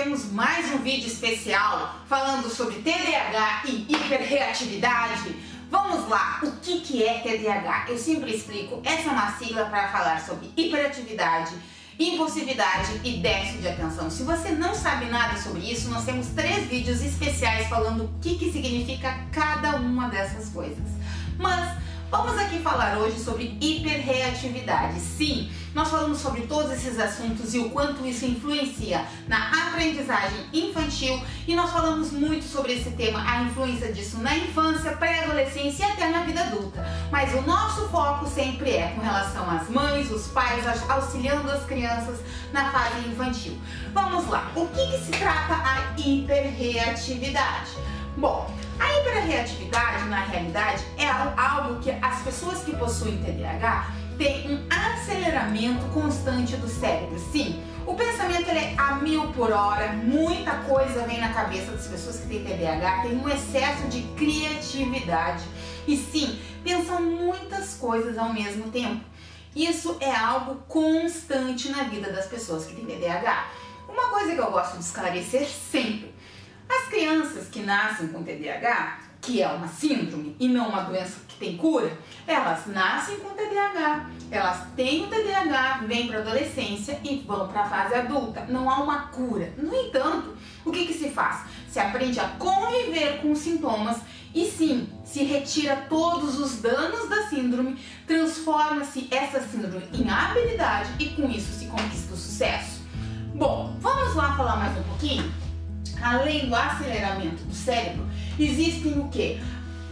temos mais um vídeo especial falando sobre TDAH e hiperreatividade. Vamos lá, o que é TDAH? Eu sempre explico, essa é uma sigla para falar sobre hiperatividade, impulsividade e déficit de atenção. Se você não sabe nada sobre isso, nós temos 3 vídeos especiais falando o que significa cada uma dessas coisas. Mas vamos aqui falar hoje sobre hiperreatividade. Sim, nós falamos sobre todos esses assuntos e o quanto isso influencia na aprendizagem infantil, e nós falamos muito sobre esse tema, a influência disso na infância, pré-adolescência e até na vida adulta. Mas o nosso foco sempre é com relação às mães, os pais, auxiliando as crianças na fase infantil. Vamos lá, o que se trata a hiperreatividade? Bom, a hiperreatividade, na realidade, é algo que as pessoas que possuem TDAH têm um aceleramento constante do cérebro. Sim, o pensamento ele é a 1000 por hora, muita coisa vem na cabeça das pessoas que têm TDAH, tem um excesso de criatividade e sim, pensam muitas coisas ao mesmo tempo. Isso é algo constante na vida das pessoas que têm TDAH. Uma coisa que eu gosto de esclarecer sempre: as crianças que nascem com TDAH, que é uma síndrome e não uma doença que tem cura, elas nascem com TDAH, elas têm o TDAH, vêm para a adolescência e vão para a fase adulta. Não há uma cura. No entanto, o que se faz? Se aprende a conviver com os sintomas e sim, se retira todos os danos da síndrome, transforma-se essa síndrome em habilidade e com isso se conquista o sucesso. Bom, vamos lá falar mais um pouquinho? Além do aceleramento do cérebro, existem o quê?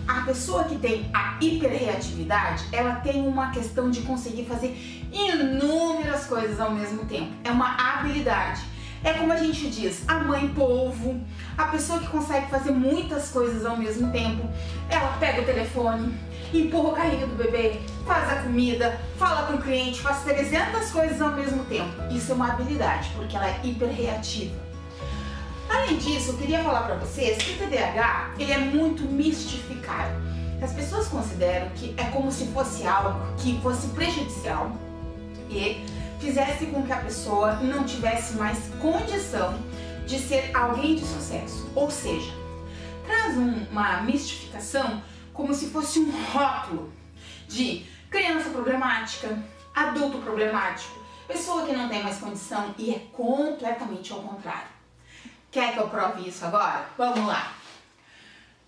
A pessoa que tem a hiperreatividade, ela tem uma questão de conseguir fazer inúmeras coisas ao mesmo tempo. É uma habilidade. É como a gente diz, a mãe polvo, a pessoa que consegue fazer muitas coisas ao mesmo tempo. Ela pega o telefone, empurra o carrinho do bebê, faz a comida, fala com o cliente, faz 300 coisas ao mesmo tempo. Isso é uma habilidade, porque ela é hiperreativa. Além disso, eu queria falar para vocês que o TDAH ele é muito mistificado. As pessoas consideram que é como se fosse algo que fosse prejudicial e fizesse com que a pessoa não tivesse mais condição de ser alguém de sucesso. Ou seja, traz uma mistificação como se fosse um rótulo de criança problemática, adulto problemático, pessoa que não tem mais condição, e é completamente ao contrário. Quer que eu prove isso agora? Vamos lá!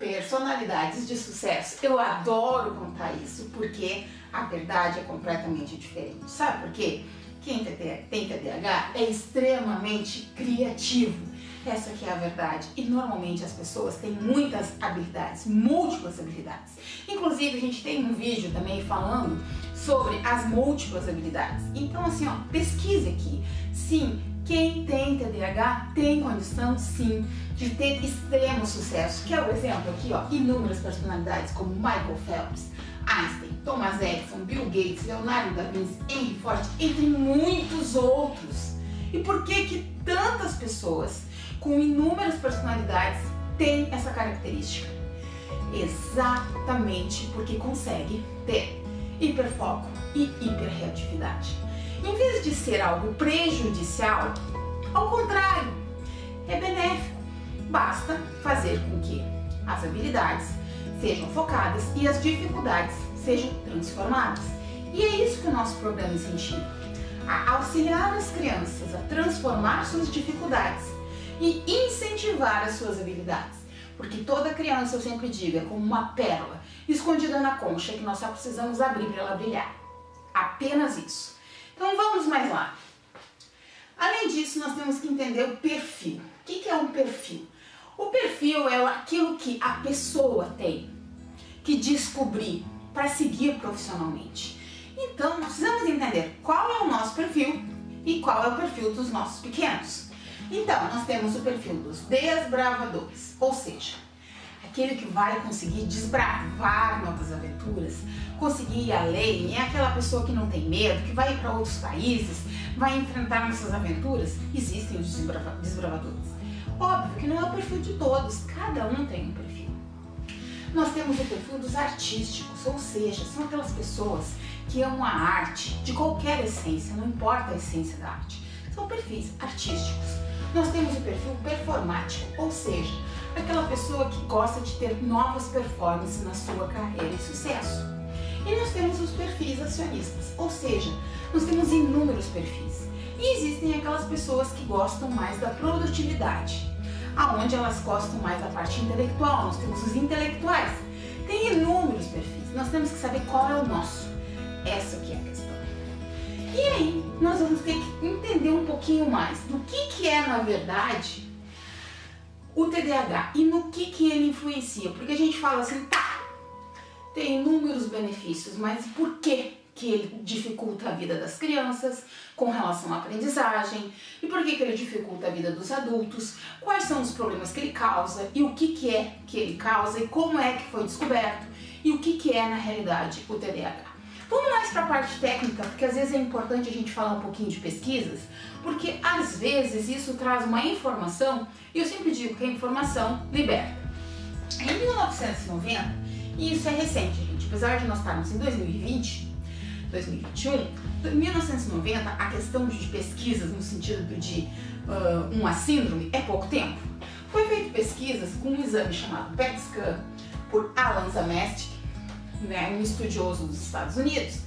Personalidades de sucesso. Eu adoro contar isso porque a verdade é completamente diferente. Sabe por quê? Quem tem TDAH é extremamente criativo. Essa aqui é a verdade. E normalmente as pessoas têm muitas habilidades, múltiplas habilidades. Inclusive a gente tem um vídeo também falando sobre as múltiplas habilidades. Então assim, ó, pesquise aqui. Sim, quem tem TDAH tem condição, sim, de ter extremo sucesso. Que é o exemplo aqui, ó, inúmeras personalidades como Michael Phelps, Einstein, Thomas Edison, Bill Gates, Leonardo da Vinci, Henry Ford, entre muitos outros. E por que tantas pessoas com inúmeras personalidades têm essa característica? Exatamente porque consegue ter hiperfoco e hiperreatividade. Em vez de ser algo prejudicial, ao contrário, é benéfico. Basta fazer com que as habilidades sejam focadas e as dificuldades sejam transformadas. E é isso que o nosso programa incentiva: a auxiliar as crianças a transformar suas dificuldades e incentivar as suas habilidades. Porque toda criança, eu sempre digo, é como uma pérola escondida na concha que nós só precisamos abrir para ela brilhar. Apenas isso. Então vamos mais lá. Além disso, nós temos que entender o perfil. O que é um perfil? O perfil é aquilo que a pessoa tem que descobrir para seguir profissionalmente. Então, nós precisamos entender qual é o nosso perfil e qual é o perfil dos nossos pequenos. Então, nós temos o perfil dos desbravadores, ou seja, aquele que vai conseguir desbravar novas aventuras, conseguir ir além, é aquela pessoa que não tem medo, que vai ir para outros países, vai enfrentar nossas aventuras. Existem os desbravadores. Óbvio que não é o perfil de todos, cada um tem um perfil. Nós temos o perfil dos artísticos, ou seja, são aquelas pessoas que amam a arte de qualquer essência, não importa a essência da arte. são perfis artísticos. Nós temos o perfil performático, ou seja, aquela pessoa que gosta de ter novas performances na sua carreira e sucesso. E nós temos os perfis acionistas, ou seja, nós temos inúmeros perfis. E existem aquelas pessoas que gostam mais da produtividade, aonde elas gostam mais da parte intelectual. Nós temos os intelectuais. Tem inúmeros perfis, nós temos que saber qual é o nosso. Essa que é a questão. E aí, nós vamos ter que entender um pouquinho mais do que é, na verdade, o TDAH e no que ele influencia. Porque a gente fala assim, tá, tem inúmeros benefícios, mas por que ele dificulta a vida das crianças com relação à aprendizagem? E por que ele dificulta a vida dos adultos? Quais são os problemas que ele causa? E o que é que ele causa? E como é que foi descoberto? E o que é, na realidade, o TDAH? Vamos mais para a parte técnica, porque às vezes é importante a gente falar um pouquinho de pesquisas, porque às vezes isso traz uma informação, e eu sempre digo que a informação liberta. Em 1990, e isso é recente, gente, apesar de nós estarmos em 2021, em 1990 a questão de pesquisas no sentido de uma síndrome é pouco tempo. Foi feito pesquisas com um exame chamado PET scan por Alan Zamestic, um estudioso dos Estados Unidos,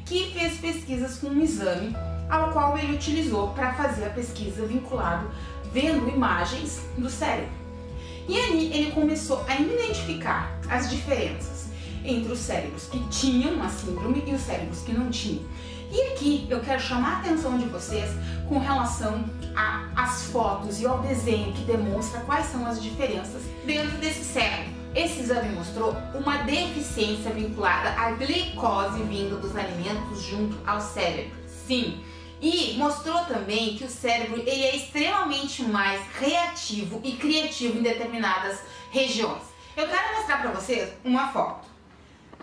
que fez pesquisas com um exame ao qual ele utilizou para fazer a pesquisa vinculado vendo imagens do cérebro. E ali ele começou a identificar as diferenças entre os cérebros que tinham a síndrome e os cérebros que não tinham. E aqui eu quero chamar a atenção de vocês com relação às fotos e ao desenho que demonstra quais são as diferenças dentro desse cérebro. Esse exame mostrou uma deficiência vinculada à glicose vinda dos alimentos junto ao cérebro. Sim, e mostrou também que o cérebro ele é extremamente mais reativo e criativo em determinadas regiões. Eu quero mostrar para vocês uma foto.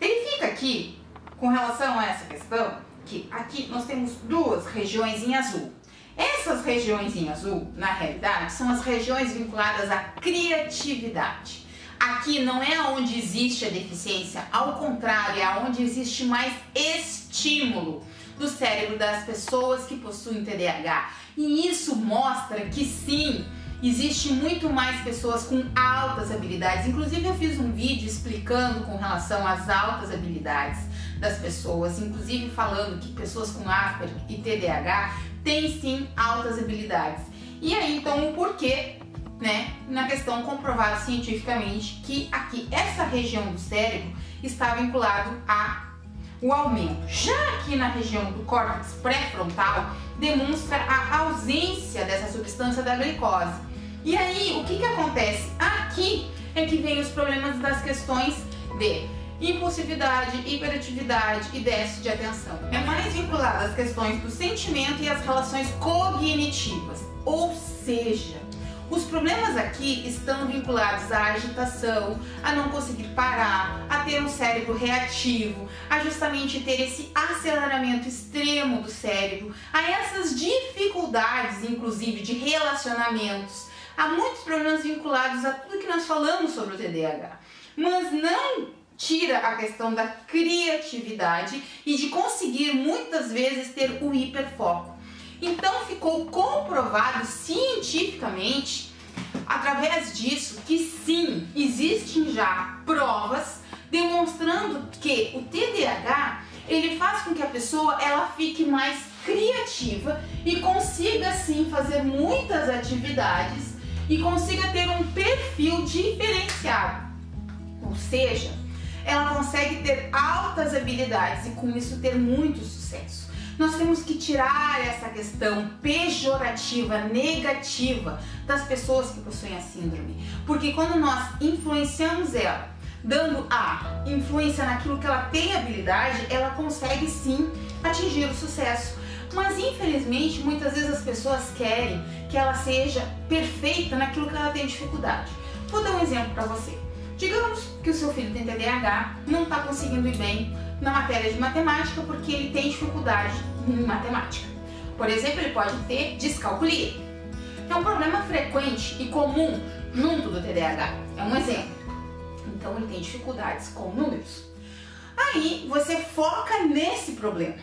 Verifica aqui, com relação a essa questão, que aqui nós temos duas regiões em azul. Essas regiões em azul, na realidade, são as regiões vinculadas à criatividade. Aqui não é onde existe a deficiência, ao contrário, é onde existe mais estímulo do cérebro das pessoas que possuem TDAH. E isso mostra que sim, existe muito mais pessoas com altas habilidades. Inclusive eu fiz um vídeo explicando com relação às altas habilidades das pessoas, inclusive falando que pessoas com Asperger e TDAH têm sim altas habilidades. E aí então o porquê, na questão comprovado cientificamente que aqui essa região do cérebro está vinculado ao aumento. Já aqui na região do córtex pré-frontal demonstra a ausência dessa substância da glicose. E aí o que acontece? Aqui é que vem os problemas das questões de impulsividade, hiperatividade e déficit de atenção. É mais vinculado às questões do sentimento e às relações cognitivas, ou seja, os problemas aqui estão vinculados à agitação, a não conseguir parar, a ter um cérebro reativo, a justamente ter esse aceleramento extremo do cérebro, a essas dificuldades, inclusive, de relacionamentos. Há muitos problemas vinculados a tudo que nós falamos sobre o TDAH, mas não tira a questão da criatividade e de conseguir muitas vezes ter o hiperfoco. Então ficou comprovado cientificamente, através disso, que sim, existem já provas demonstrando que o TDAH ele faz com que a pessoa ela fique mais criativa e consiga sim fazer muitas atividades e consiga ter um perfil diferenciado. Ou seja, ela consegue ter altas habilidades e com isso ter muito sucesso. Nós temos que tirar essa questão pejorativa, negativa das pessoas que possuem a síndrome. Porque quando nós influenciamos ela, dando a influência naquilo que ela tem habilidade, ela consegue sim atingir o sucesso. Mas infelizmente, muitas vezes as pessoas querem que ela seja perfeita naquilo que ela tem dificuldade. Vou dar um exemplo para você. Digamos que o seu filho tem TDAH, não está conseguindo ir bem na matéria de matemática porque ele tem dificuldade em matemática. Por exemplo, ele pode ter descalculia. É um problema frequente e comum junto do TDAH. É um exemplo. Então ele tem dificuldades com números. Aí você foca nesse problema.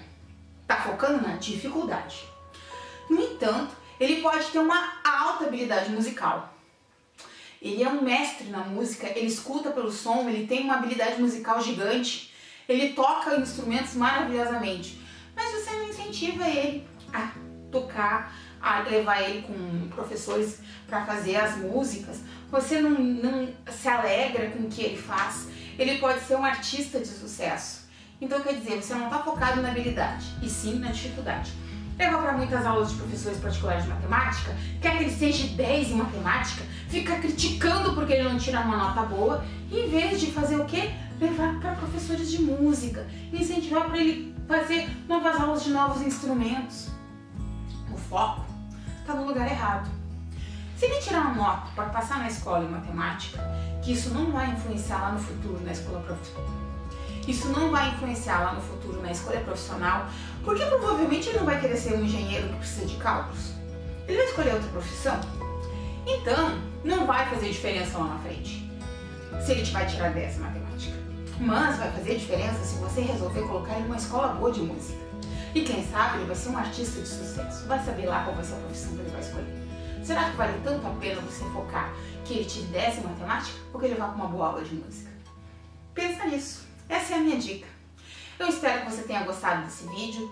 Tá focando na dificuldade. No entanto, ele pode ter uma alta habilidade musical. Ele é um mestre na música, ele escuta pelo som, ele tem uma habilidade musical gigante, ele toca instrumentos maravilhosamente, mas você não incentiva ele a tocar, a levar ele com professores para fazer as músicas, você não se alegra com o que ele faz. Ele pode ser um artista de sucesso. Então quer dizer, você não está focado na habilidade, e sim na dificuldade. Leva para muitas aulas de professores particulares de matemática, quer que ele seja 10 em matemática, fica criticando porque ele não tira uma nota boa, em vez de fazer o quê? Levar para professores de música, incentivar para ele fazer novas aulas de novos instrumentos. O foco está no lugar errado. Se ele tirar uma nota para passar na escola em matemática, que isso não vai influenciar lá no futuro na escola profissional. Isso não vai influenciar lá no futuro na escolha profissional, porque provavelmente ele não vai querer ser um engenheiro que precisa de cálculos. Ele vai escolher outra profissão. Então, não vai fazer diferença lá na frente, se ele vai tirar 10 em matemática. Mas vai fazer diferença se você resolver colocar ele numa escola boa de música. E quem sabe ele vai ser um artista de sucesso. Vai saber lá qual vai ser a profissão que ele vai escolher. Será que vale tanto a pena você focar que ele tire 10 em matemática ou que ele vá com uma boa aula de música? Pensa nisso. Essa é a minha dica. Eu espero que você tenha gostado desse vídeo.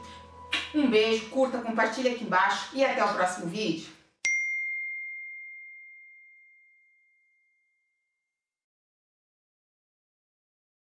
Um beijo, curta, compartilha aqui embaixo e até o próximo vídeo.